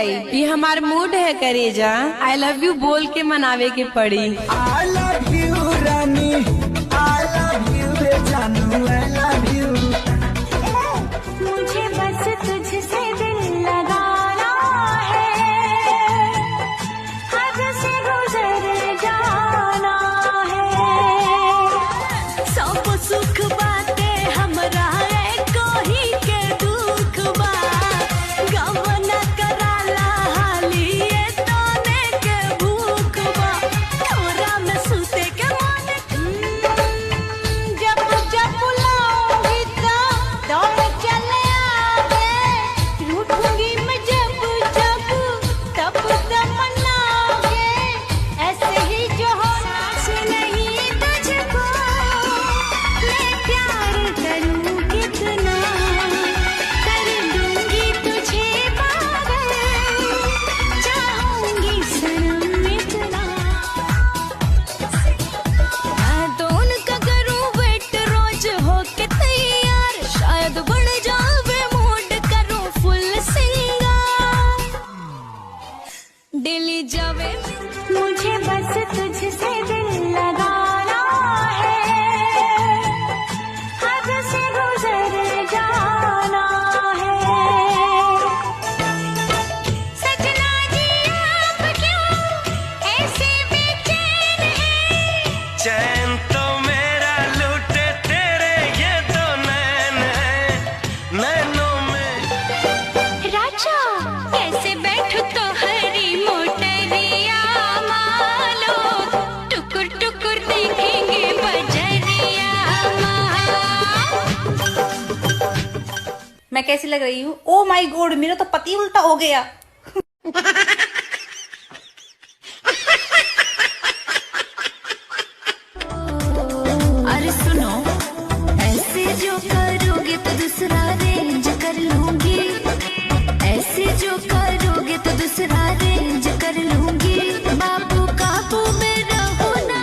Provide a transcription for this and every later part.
जाई। ये हमार मूड है करेजा, आई लव यू बोल के मनावे के पड़ी। I love you Rani, I love you जानू, आई लव यू। मुझे बस तुझसे दिल लगाना है, हद से गुजर जाना है। सब सुख बातें हमरा कोही के दुख बा, गवन कराला हाली ये तोने के भूख बा। तोरा में सुते के मन जब जब बुलाऊंगी तो मैं चले आगे। रूठूंगी मैं जब जब तब तमन्नाओगे, ऐसे ही जो हो सास नहीं तुझको मैं प्यार करूं कितना, कर दूंगी तुझे पागल, चाहूंगी सनम इतना। मैं तो उनका करूं वेट रोज होके तैयार, शायद बढ़ जावे मूड करूं फुल सिंगार। डेली जावे मुझे बस तुझसे दिल लगाना है, हद से गुजर जाना है। सजना जी आप क्यों ऐसे बेचैन हैं? चैन तो मेरा लूटे तेरे ये दो नैन है, नैनों में। राजा कैसे बैठो तो हरी मोटरिया मालो, टुकुर टुकुर देखेंगे बजरिया माँ। मैं कैसी लग रही हूँ? ओ माई गॉड, मेरा तो पति उल्टा हो गया। अरे सुनो, ऐसे जो करोगे तो दूसरा रेंज कर लूंगी, ऐसे जो करोगे तो दूसरा रेंज कर लूंगी। बाबू काबू में रहो ना,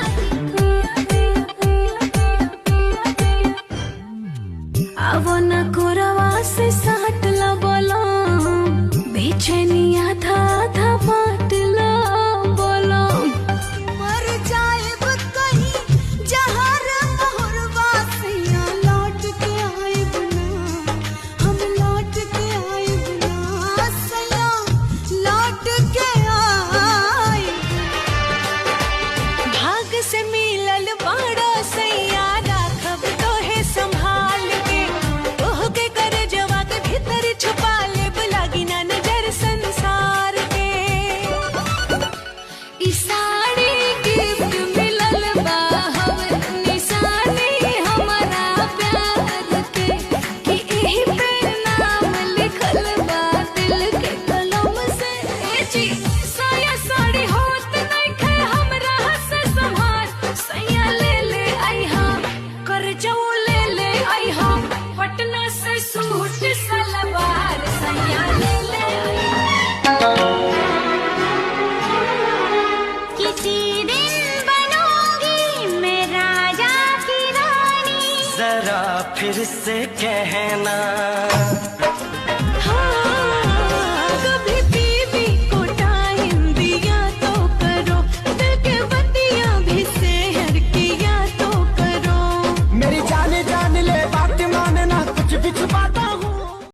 आवो न कोरवा से साट ला बोला, बेचैनी आधा आधा बांट ला बोला। मर जाएब कहीं जहर मोहरवा सैया, लौट के आएब ना, हम लौट के आएब ना सैया, लौट के आएब। भाग से मिलल बाड़ा सैया, राखब तोहे संभाल के, ओह के कर जवा के भीतर छुपा लेब, लागी ना नजर संसार के। ई साड़ी गिफ्ट मिलल बा हमर निशानी हमारा प्यार के, कि एही पे नाम लिखल बा दिल के कलम से। ए जी साया साड़ी होत नइखे हमरा से संभार, सैया ले ले आइहा, कर जाऊ ले ले आइहा, पटना से सूट सलवार सैया ले ले आइहा। किसी दिन बनूंगी मैं राजा की रानी। जरा फिर से कहना